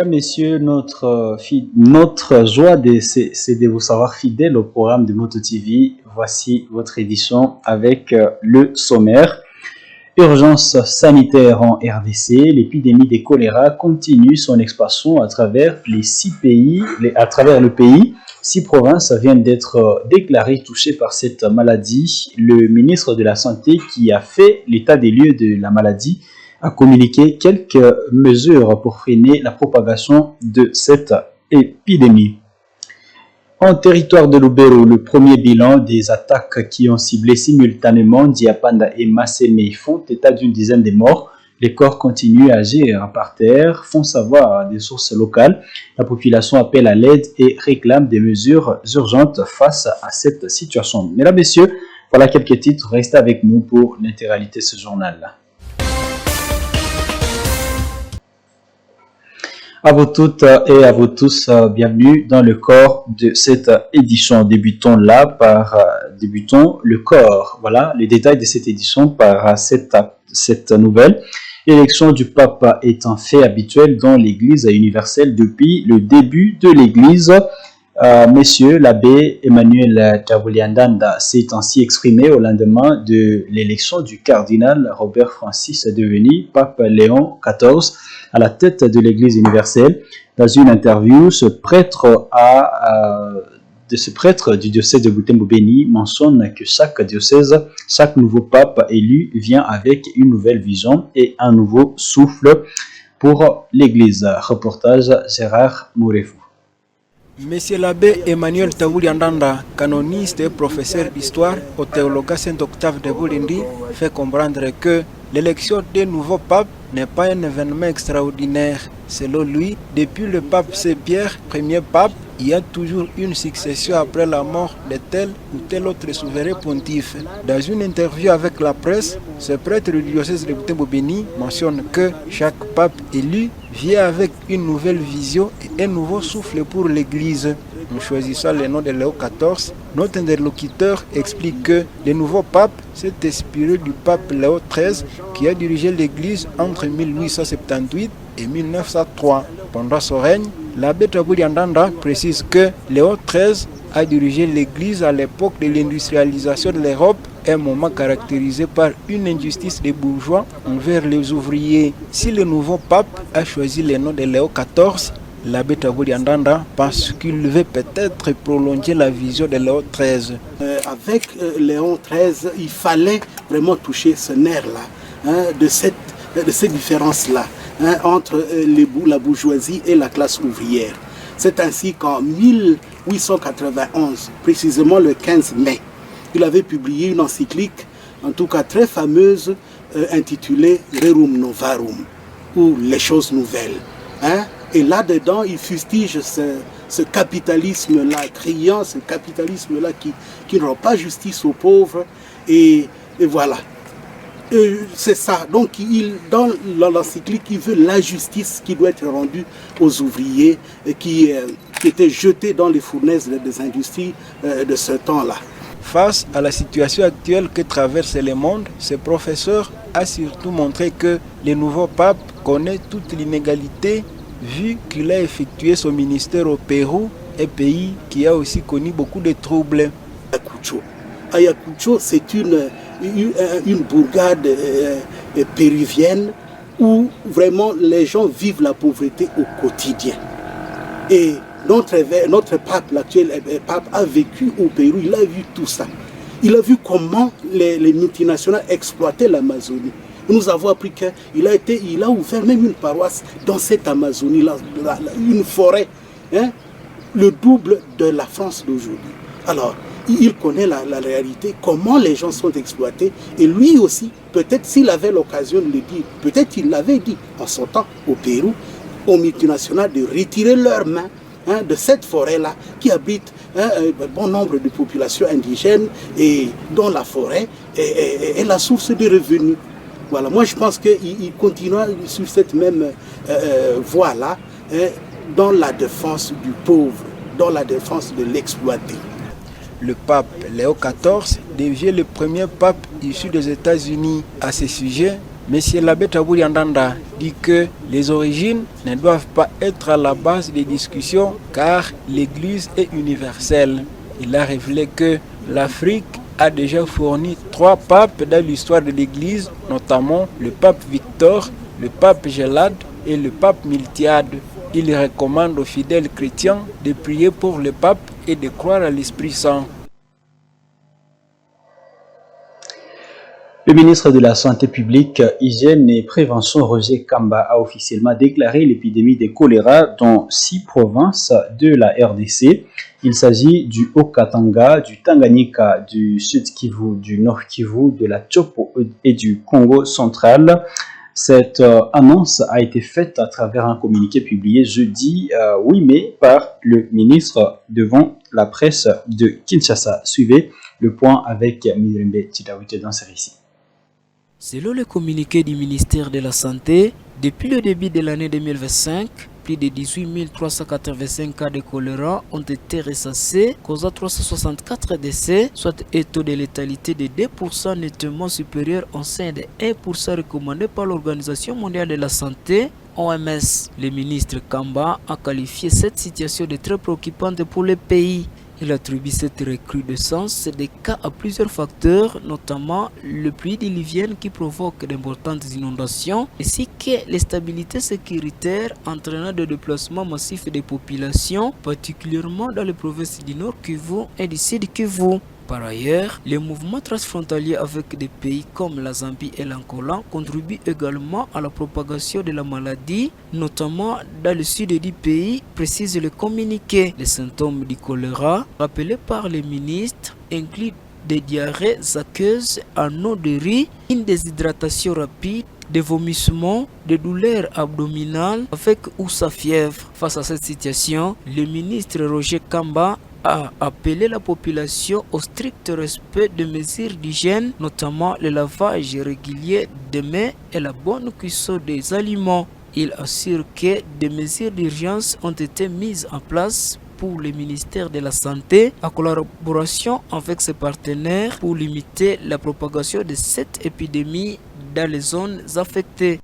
Messieurs, notre joie, c'est de vous savoir fidèle au programme de Moto TV. Voici votre édition avec le sommaire. Urgence sanitaire en RDC, l'épidémie de choléra continue son expansion à travers les 6 pays, à travers le pays. 6 provinces viennent d'être déclarées touchées par cette maladie. Le ministre de la Santé, qui a fait l'état des lieux de la maladie, a communiqué quelques mesures pour freiner la propagation de cette épidémie. En territoire de Lubero, le premier bilan des attaques qui ont ciblé simultanément Diapanda et Massémé font état d'une dizaine de morts. Les corps continuent à agir par terre, font savoir des sources locales. La population appelle à l'aide et réclame des mesures urgentes face à cette situation. Mesdames, Messieurs, voilà quelques titres. Restez avec nous pour l'intégralité de ce journal. À vous toutes et à vous tous, bienvenue dans le corps de cette édition. Débutons le corps. Voilà, les détails de cette édition par cette nouvelle. L'élection du pape est un fait habituel dans l'Église universelle depuis le début de l'Église. Messieurs, l'abbé Emmanuel Tabuliandanda s'est ainsi exprimé au lendemain de l'élection du cardinal Robert Francis devenu pape Léon XIV à la tête de l'Église universelle. Dans une interview, ce prêtre du diocèse de Butembo-Beni mentionne que chaque diocèse, chaque nouveau pape élu vient avec une nouvelle vision et un nouveau souffle pour l'Église. Reportage Gérard Mourefou. Monsieur l'abbé Emmanuel Tabuliandanda, canoniste et professeur d'histoire au théologat Saint-Octave de Bulindi, fait comprendre que l'élection des nouveaux papes n'est pas un événement extraordinaire. Selon lui, depuis le pape Saint-Pierre, premier pape, il y a toujours une succession après la mort de tel ou tel autre souverain pontife. Dans une interview avec la presse, ce prêtre du diocèse de Butembo-Beni mentionne que chaque pape élu vient avec une nouvelle vision et un nouveau souffle pour l'Église. En choisissant le nom de Léo XIV, notre interlocuteur explique que le nouveau pape s'est inspiré du pape Léo XIII qui a dirigé l'Église entre 1878 et 1903. Pendant son règne, l'abbé Tabuliandanda précise que Léo XIII a dirigé l'Église à l'époque de l'industrialisation de l'Europe, un moment caractérisé par une injustice des bourgeois envers les ouvriers. Si le nouveau pape a choisi le nom de Léo XIV, l'abbé Tabuliandanda pense qu'il veut peut-être prolonger la vision de Léo XIII. Avec Léon XIII, il fallait vraiment toucher ce nerf-là, de cette différence-là, entre la bourgeoisie et la classe ouvrière. C'est ainsi qu'en 1891, précisément le 15 mai, il avait publié une encyclique, en tout cas très fameuse, intitulée Rerum Novarum, ou Les choses nouvelles. Et là-dedans, il fustige ce capitalisme-là criant, ce capitalisme-là qui ne rend pas justice aux pauvres. Et voilà. C'est ça. Donc, dans l'encyclique, il veut la justice qui doit être rendue aux ouvriers qui étaient jetés dans les fournaises des industries de ce temps-là. Face à la situation actuelle que traverse le monde, ce professeur a surtout montré que le nouveau pape connaît toute l'inégalité vu qu'il a effectué son ministère au Pérou, un pays qui a aussi connu beaucoup de troubles. Ayacucho, c'est une bourgade péruvienne où vraiment les gens vivent la pauvreté au quotidien. Et notre pape, l'actuel pape, a vécu au Pérou, il a vu tout ça. Il a vu comment les multinationales exploitaient l'Amazonie. Nous avons appris qu'il a ouvert même une paroisse dans cette Amazonie, une forêt, le double de la France d'aujourd'hui. Alors, il connaît la réalité, comment les gens sont exploités. Et lui aussi, peut-être s'il avait l'occasion de le dire, peut-être il l'avait dit en son temps au Pérou, aux multinationales de retirer leurs mains de cette forêt-là qui abrite un bon nombre de populations indigènes et dont la forêt est la source de revenus. Voilà, moi je pense qu'il continuera sur cette même voie-là dans la défense du pauvre, dans la défense de l'exploité. Le pape Léo XIV devient le premier pape issu des États-Unis. À ce sujet, Monsieur l'abbé Tabouli Andanda dit que les origines ne doivent pas être à la base des discussions car l'Église est universelle. Il a révélé que l'Afrique a déjà fourni 3 papes dans l'histoire de l'Église, notamment le pape Victor, le pape Gélade et le pape Miltiade. Il recommande aux fidèles chrétiens de prier pour le pape et de croire à l'Esprit Saint. Le ministre de la Santé publique, Hygiène et Prévention, Roger Kamba, a officiellement déclaré l'épidémie de choléra dans 6 provinces de la RDC. Il s'agit du Haut-Katanga, du Tanganyika, du Sud-Kivu, du Nord-Kivu, de la Tchopo et du Congo central. Cette annonce a été faite à travers un communiqué publié jeudi 8 mai par le ministre devant la presse de Kinshasa. Suivez le point avec Mirembe Chidawite dans ce récit. Selon le communiqué du ministère de la Santé, depuis le début de l'année 2025, plus de 18 385 cas de choléra ont été recensés, causant 364 décès, soit un taux de létalité de 2% nettement supérieur au sein de 1% recommandé par l'Organisation mondiale de la santé, OMS. Le ministre Kamba a qualifié cette situation de très préoccupante pour le pays. Il attribue cette recrudescence des cas à plusieurs facteurs, notamment le pluie diluvienne qui provoque d'importantes inondations, ainsi que l'instabilité sécuritaire entraînant des déplacements massifs des populations, particulièrement dans les provinces du Nord Kivu et du Sud Kivu. Par ailleurs, les mouvements transfrontaliers avec des pays comme la Zambie et l'Angola contribuent également à la propagation de la maladie, notamment dans le sud du pays, précise le communiqué. Les symptômes du choléra, rappelés par les ministres, incluent des diarrhées aqueuses en eau de riz, une déshydratation rapide, des vomissements, des douleurs abdominales avec ou sa fièvre. Face à cette situation, le ministre Roger Kamba a appelé la population au strict respect des mesures d'hygiène, notamment le lavage régulier des mains et la bonne cuisson des aliments. Il assure que des mesures d'urgence ont été mises en place pour le ministère de la Santé en collaboration avec ses partenaires pour limiter la propagation de cette épidémie dans les zones affectées.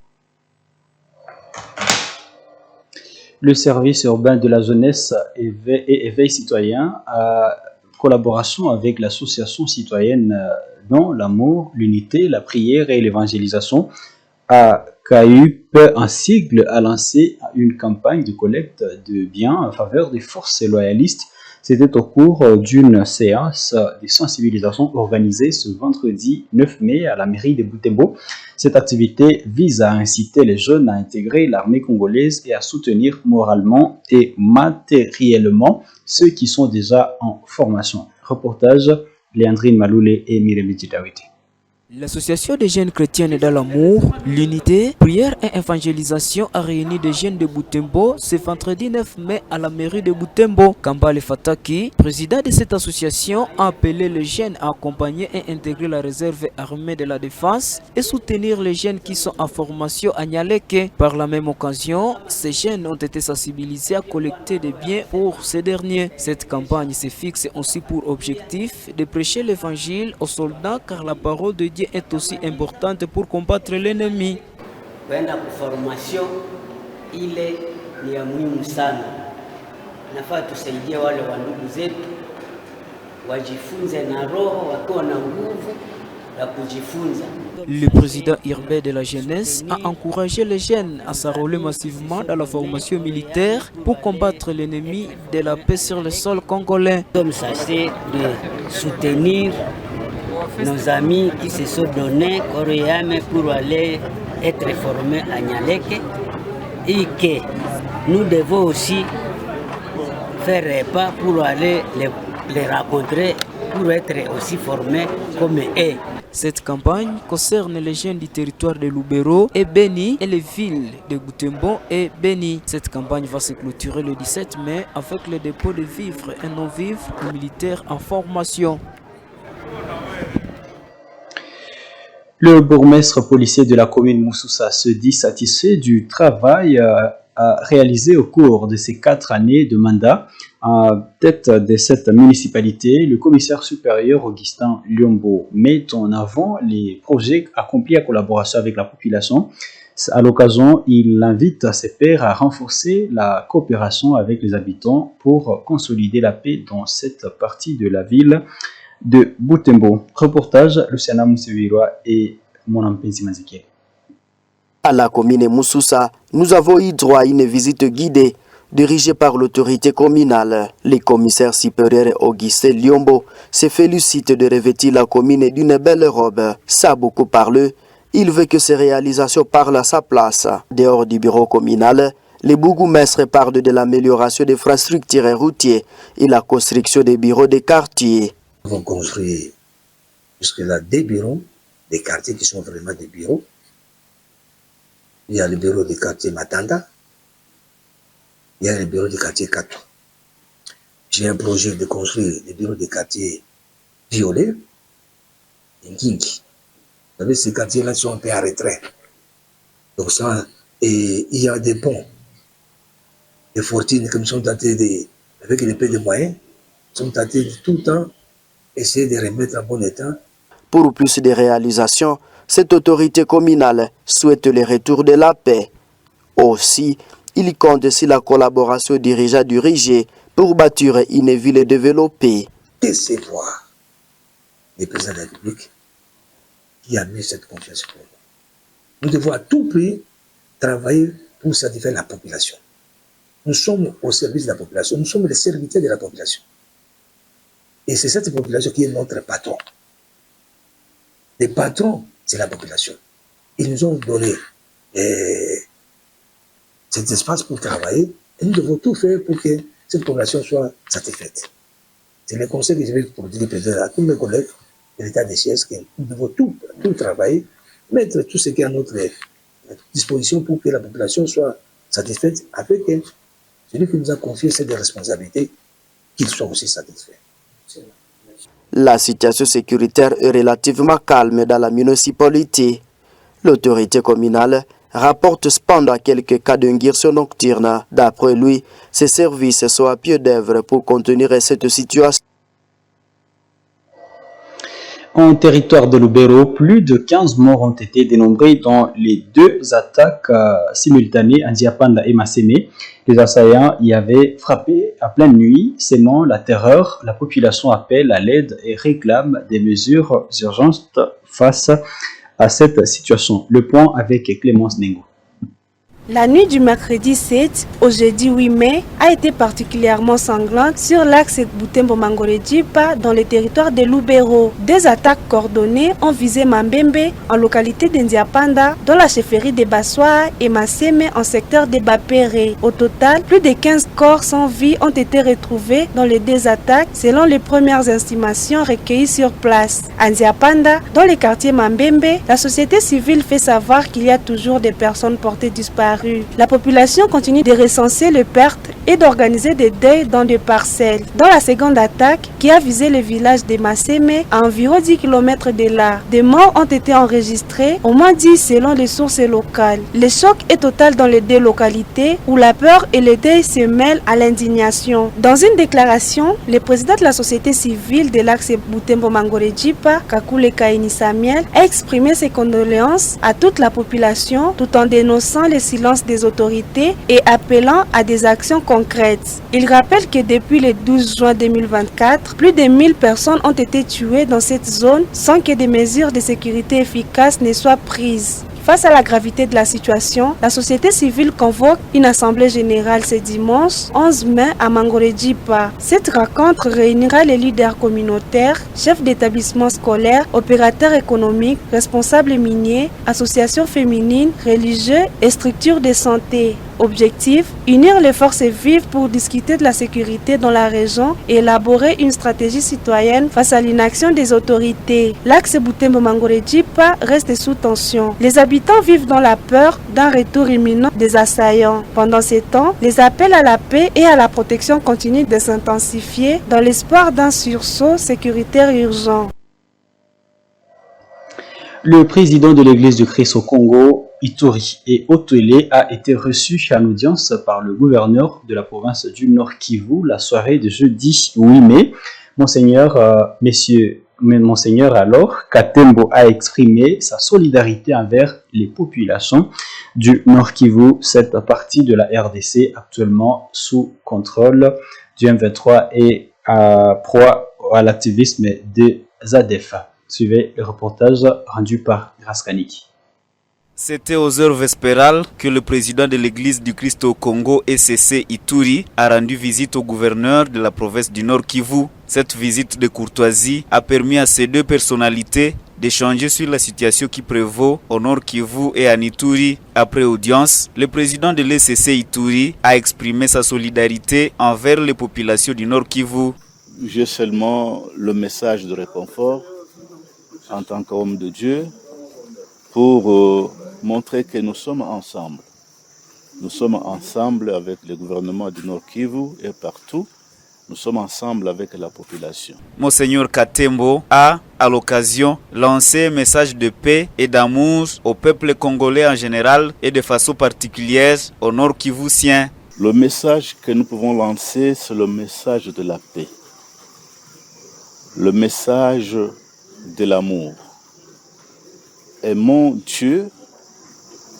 Le service urbain de la jeunesse et éveil citoyen, en collaboration avec l'association citoyenne dans l'amour, l'unité, la prière et l'évangélisation, a CAUP, un sigle, a lancé une campagne de collecte de biens en faveur des forces loyalistes. C'était au cours d'une séance de sensibilisation organisée ce vendredi 9 mai à la mairie de Butembo. Cette activité vise à inciter les jeunes à intégrer l'armée congolaise et à soutenir moralement et matériellement ceux qui sont déjà en formation. Reportage Léandrine Maloulé et Mirembe Chidawite. L'association des jeunes chrétiennes dans l'amour, l'unité, prière et évangélisation a réuni des jeunes de Butembo ce vendredi 9 mai à la mairie de Butembo. Kambale Fataki, président de cette association, a appelé les jeunes à accompagner et intégrer la réserve armée de la défense et soutenir les jeunes qui sont en formation à Nyaleke. Par la même occasion, ces jeunes ont été sensibilisés à collecter des biens pour ces derniers. Cette campagne se fixe aussi pour objectif de prêcher l'évangile aux soldats car la parole de Dieu est aussi importante pour combattre l'ennemi. Kwenda kuformation ile ni ya muhimu sana. Nafaa tusaidie wale wa ndugu zetu wajifunze na roho wakiwa na nguvu ya kujifunza. Le président urbain de la jeunesse a encouragé les jeunes à s'enrôler massivement dans la formation militaire pour combattre l'ennemi de la paix sur le sol congolais. Comme ça, c'est de soutenir nos amis qui se sont donnés corps et âme pour aller être formés à Nyaleke et que nous devons aussi faire un pas pour aller les rencontrer, pour être aussi formés comme eux. Cette campagne concerne les jeunes du territoire de Lubero et Beni et les villes de Butembo et Beni. Cette campagne va se clôturer le 17 mai avec le dépôt de vivres et non-vivres aux militaires en formation. Le bourgmestre policier de la commune Moussoussa se dit satisfait du travail réalisé au cours de ces 4 années de mandat. En tête de cette municipalité, le commissaire supérieur Augustin Liombo met en avant les projets accomplis en collaboration avec la population. À l'occasion, il invite ses pairs à renforcer la coopération avec les habitants pour consolider la paix dans cette partie de la ville de Butembo. Reportage, Luciana Moussewirwa et Monampenzi Mazike. À la commune Moussoussa, nous avons eu droit à une visite guidée dirigée par l'autorité communale. Le commissaire supérieur Augustin Liombo se félicite de revêtir la commune d'une belle robe. Ça a beaucoup parlé. Il veut que ces réalisations parlent à sa place. Dehors du bureau communal, les bourgmestres parlent de l'amélioration des infrastructures routières et la construction des bureaux des quartiers. Nous avons construit jusque-là des bureaux, des quartiers qui sont vraiment des bureaux. Il y a le bureau du quartier Matanda, il y a le bureau du quartier Kato. J'ai un projet de construire le bureau du quartier Violet et Nkingi. Vous savez, ces quartiers-là sont un peu en retrait. Donc ça, et il y a des ponts, des fortines comme sont tentés avec les peu de moyens, sont tentés de tout le temps essayer de remettre en bon état. Pour plus de réalisations, cette autorité communale souhaite le retour de la paix. Aussi, il compte sur la collaboration dirigeante du RIG pour bâtir une ville développée. Décevoir les présidents de la République qui a mis cette confiance pour nous. Nous devons à tout prix travailler pour satisfaire la population. Nous sommes au service de la population, nous sommes les serviteurs de la population. Et c'est cette population qui est notre patron. Les patrons, c'est la population. Ils nous ont donné cet espace pour travailler et nous devons tout faire pour que cette population soit satisfaite. C'est le conseil que je vais dire à tous mes collègues de l'État des sièges que nous devons tout travailler, mettre tout ce qui est à notre disposition pour que la population soit satisfaite avec celui qui nous a confié cette responsabilité, qu'il soit aussi satisfait. La situation sécuritaire est relativement calme dans la municipalité. L'autorité communale rapporte cependant quelques cas d'ingursion nocturne. D'après lui, ses services sont à pied d'œuvre pour contenir cette situation. En territoire de Lubero, plus de 15 morts ont été dénombrés dans les 2 attaques simultanées à Ndiapanda et Massémé. Les assaillants y avaient frappé à pleine nuit, sémant la terreur. La population appelle à l'aide et réclame des mesures urgentes face à cette situation. Le point avec Clémence Nengo. La nuit du mercredi 7 au jeudi 8 mai a été particulièrement sanglante sur l'axe Butembo-Mangoré-Djipa dans le territoire de Lubero. 2 attaques coordonnées ont visé Mambembe en localité d'Ndiapanda dans la chefferie de Bassoa et Massémé en secteur de Bapéré. Au total, plus de 15 corps sans vie ont été retrouvés dans les 2 attaques selon les premières estimations recueillies sur place. À Ndiapanda, dans le quartier Mambembe, la société civile fait savoir qu'il y a toujours des personnes portées disparues. La population continue de recenser les pertes et d'organiser des deuils dans des parcelles. Dans la seconde attaque, qui a visé le village de Massémé, à environ 10 km de là, des morts ont été enregistrés, au moins 10 selon les sources locales. Le choc est total dans les 2 localités où la peur et le deuil se mêlent à l'indignation. Dans une déclaration, le président de la société civile de l'axe Butembo-Mangoré-Djipa, Kakule Kaini Samuel, a exprimé ses condoléances à toute la population tout en dénonçant le silence des autorités et appelant à des actions concrètes. Il rappelle que depuis le 12 juin 2024, plus de 1000 personnes ont été tuées dans cette zone sans que des mesures de sécurité efficaces ne soient prises. Face à la gravité de la situation, la société civile convoque une assemblée générale ce dimanche 11 mai à Mangoré-Djipa. Cette rencontre réunira les leaders communautaires, chefs d'établissements scolaires, opérateurs économiques, responsables miniers, associations féminines, religieux et structures de santé. Objectif, unir les forces vives pour discuter de la sécurité dans la région et élaborer une stratégie citoyenne face à l'inaction des autorités. L'axe Butembo-Mangoré-Djipa reste sous tension. Les habitants vivent dans la peur d'un retour imminent des assaillants. Pendant ces temps, les appels à la paix et à la protection continuent de s'intensifier dans l'espoir d'un sursaut sécuritaire urgent. Le président de l'Église du Christ au Congo, Ituri et Otwele, a été reçu en audience par le gouverneur de la province du Nord Kivu la soirée de jeudi 8 mai. Monseigneur alors, Katembo a exprimé sa solidarité envers les populations du Nord Kivu, cette partie de la RDC actuellement sous contrôle du M23 et proie à l'activisme des ADF. Suivez le reportage rendu par Graskanik. C'était aux heures vespérales que le président de l'église du Christ au Congo, ECC Ituri, a rendu visite au gouverneur de la province du Nord Kivu. Cette visite de courtoisie a permis à ces deux personnalités d'échanger sur la situation qui prévaut au Nord Kivu et à Ituri. Après audience, le président de l'ECC Ituri a exprimé sa solidarité envers les populations du Nord Kivu. J'ai seulement le message de réconfort en tant qu'homme de Dieu pour montrer que nous sommes ensemble. Nous sommes ensemble avec le gouvernement du Nord Kivu et partout. Nous sommes ensemble avec la population. Monseigneur Katembo a, à l'occasion, lancé un message de paix et d'amour au peuple congolais en général et de façon particulière au Nord Kivusien. Le message que nous pouvons lancer, c'est le message de la paix. Le message de l'amour. Aimons Dieu,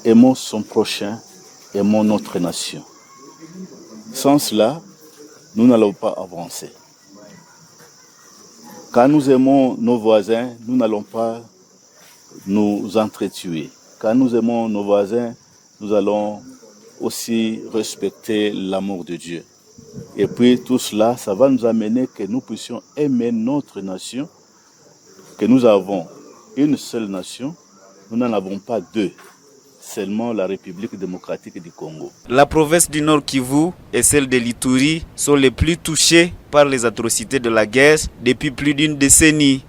aimons son prochain, aimons notre nation. Sans cela, nous n'allons pas avancer. Quand nous aimons nos voisins, nous n'allons pas nous entretuer. Quand nous aimons nos voisins, nous allons aussi respecter l'amour de Dieu. Et puis tout cela, ça va nous amener que nous puissions aimer notre nation, que nous avons une seule nation, nous n'en avons pas deux, seulement la République démocratique du Congo. La province du Nord Kivu et celle de l'Ituri sont les plus touchées par les atrocités de la guerre depuis plus d'une décennie.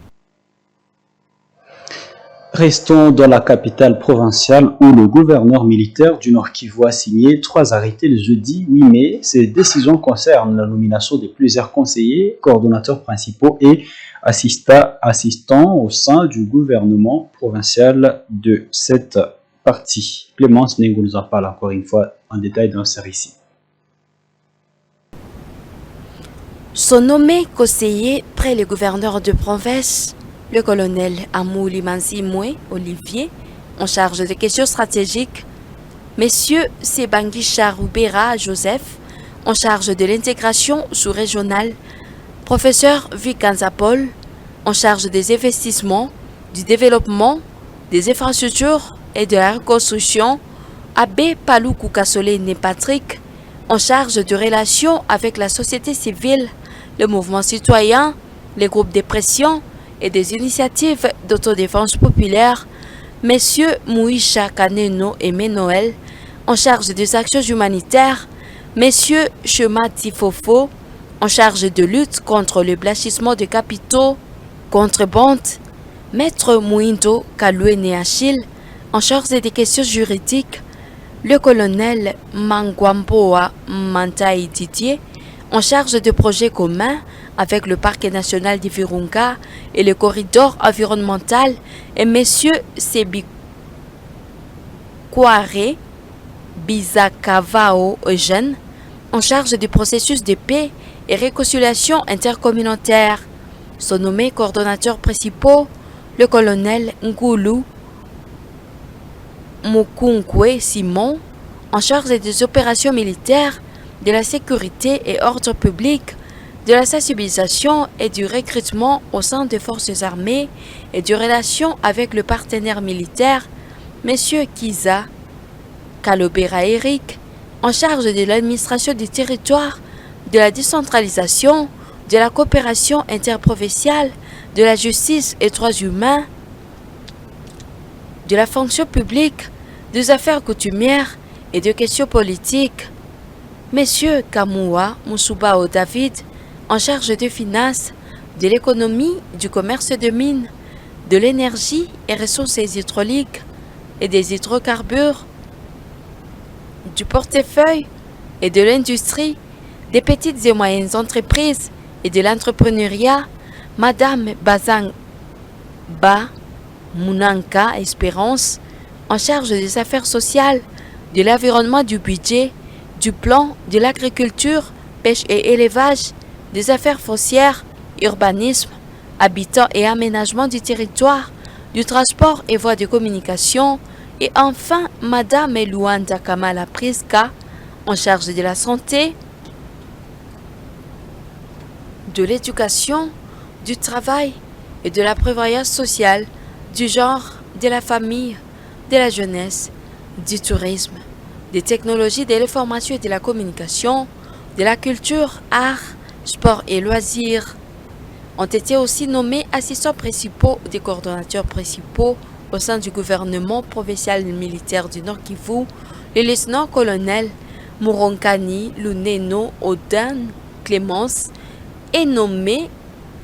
Restons dans la capitale provinciale où le gouverneur militaire du Nord Kivu a signé 3 arrêtés le jeudi 8 mai. Ces décisions concernent la nomination de plusieurs conseillers, coordonnateurs principaux et assistants au sein du gouvernement provincial de cette partie. Clémence Nengo nous en parle encore une fois en détail dans ce récit. Sont nommés conseillers près le gouverneur de province, le colonel Amouli Manzimwe Olivier, en charge des questions stratégiques, Messieurs Sebangi Charoubera Joseph, en charge de l'intégration sous-régionale, Professeur Vikanza Paul, en charge des investissements, du développement, des infrastructures et de la reconstruction, Abbé Palou Koukasole Patrick, en charge de relations avec la société civile, le mouvement citoyen, les groupes de pression et des initiatives d'autodéfense populaire, Messieurs Mouisha Kaneno et Ménoël, en charge des actions humanitaires, Messieurs Chema Tifofo, en charge de lutte contre le blanchissement de capitaux, contrebande, Maître Mouindo Kalouene Achille, en charge des questions juridiques, le colonel Mangwamboa Mantai Didier, en charge de projets communs avec le parc national du Virunga et le corridor environnemental, et messieurs Sebi Kouare Bizakavao Eugène, en charge du processus de paix et réconciliation intercommunautaire. Sont nommés coordonnateurs principaux le colonel Ngoulou Mukunkwe Simon, en charge des opérations militaires, de la sécurité et ordre public, de la sensibilisation et du recrutement au sein des forces armées et de relations avec le partenaire militaire, M. Kiza Kalobera Eric, en charge de l'administration du territoire, de la décentralisation, de la coopération interprovinciale, de la justice et droits humains, de la fonction publique, des affaires coutumières et de questions politiques. Messieurs Kamoua Moussubao David, en charge des finances, de l'économie, du commerce de mines, de l'énergie et ressources hydrauliques et des hydrocarbures, du portefeuille et de l'industrie, des petites et moyennes entreprises et de l'entrepreneuriat, Madame Bazang Ba, Mounanka Espérance, en charge des affaires sociales, de l'environnement, du budget, du plan, de l'agriculture, pêche et élevage, des affaires foncières, urbanisme, habitat et aménagement du territoire, du transport et voies de communication, et enfin Madame Elouanda Kamala Priska, en charge de la santé, de l'éducation, du travail et de la prévoyance sociale, du genre, de la famille, de la jeunesse, du tourisme, des technologies de l'information et de la communication, de la culture, art, sport et loisirs. Ont été aussi nommés assistants principaux des coordonnateurs principaux au sein du gouvernement provincial militaire du Nord Kivu, le lieutenant-colonel Muronkani Luneno Odan Clémence est nommé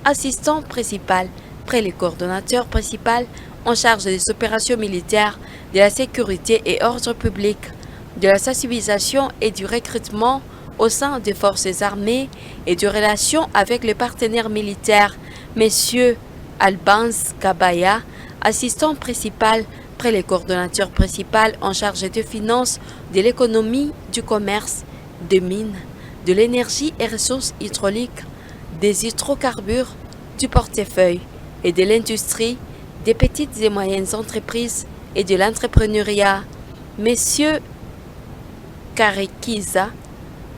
assistant principal près les coordonnateurs principaux en charge des opérations militaires, de la sécurité et ordre public, de la sensibilisation et du recrutement au sein des forces armées et de relations avec les partenaires militaires. Messieurs Albans Kabaya, assistant principal près les coordonnateurs principaux en charge des finances, de l'économie, du commerce, des mines, de l'énergie et ressources hydrauliques, des hydrocarbures, du portefeuille et de l'industrie, des petites et moyennes entreprises et de l'entrepreneuriat. Messieurs Karekiza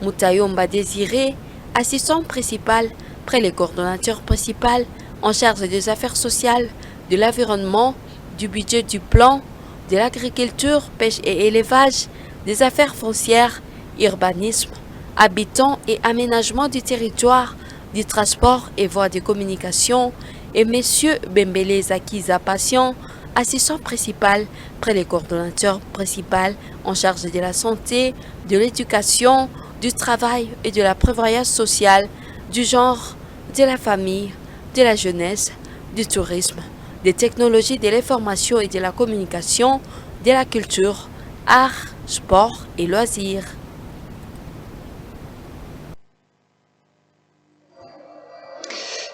Moutayomba Désiré, assistant principal près les coordonnateurs principaux en charge des affaires sociales, de l'environnement, du budget, du plan, de l'agriculture, pêche et élevage, des affaires foncières, urbanisme, habitants et aménagement du territoire, du transport et voies de communication, et Messieurs Bembele Zakiza Patient, assistant principal près les coordonnateurs principaux en charge de la santé, de l'éducation, du travail et de la prévoyance sociale, du genre, de la famille, de la jeunesse, du tourisme, des technologies de l'information et de la communication, de la culture, art, sport et loisirs.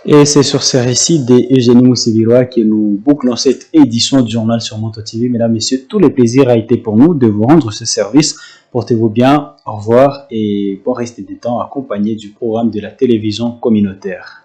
Et c'est sur ces récits d'Eugénie Moussibiroa que nous bouclons cette édition du journal sur Moto TV. Mesdames, Messieurs, tout le plaisir a été pour nous de vous rendre ce service. Portez-vous bien, au revoir et bon reste des temps accompagné du programme de la télévision communautaire.